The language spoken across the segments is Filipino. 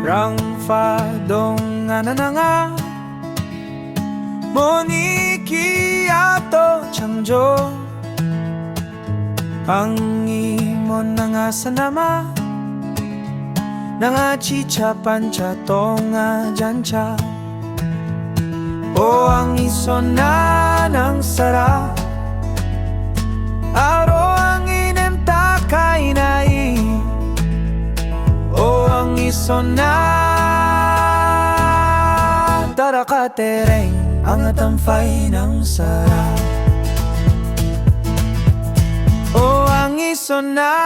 Rang fa dong nga Moniki ato chamjo Ang imon nga sanama Nga chicha pancha tonga jancha O ang isona ng sara Aro ang inemta kainai O ang isona Tarakatereng ang atampay ng sara O ang isona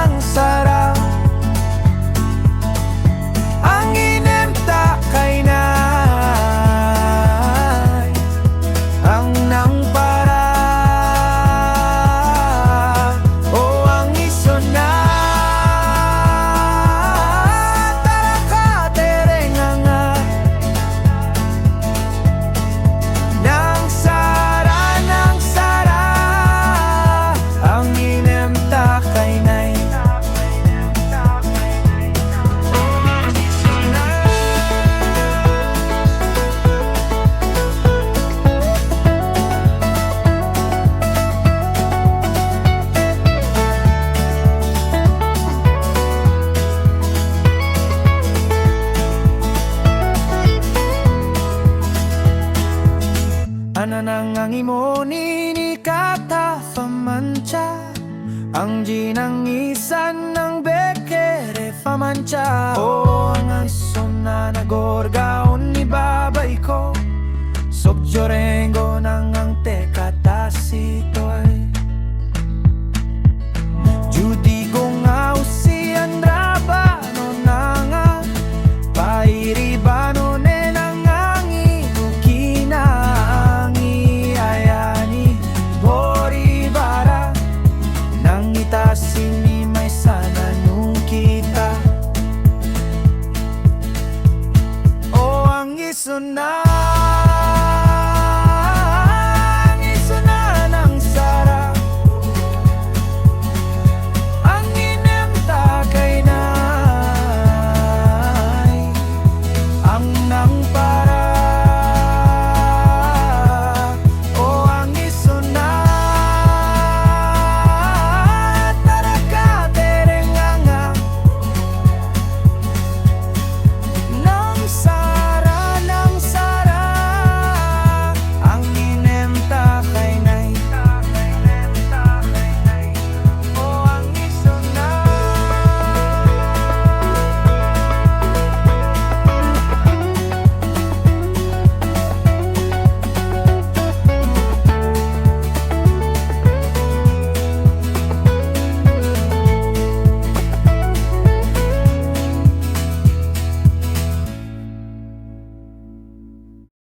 ng sara Ang inemta kainay Ang nang para O ang isona Tarakatereng nga Nang sara Ang inemta kainay Ananang ang imoni ni kata famancha Ang ginang isan ng bekere famancha O ang asom na nagorgaon ni babay ko Sobjorengo nang ang tekatasitoy Judy kong ausian rabano na nga Pairibano Sini may sana nung kita O ang isona ng sara Ang inemta kainay Ang nang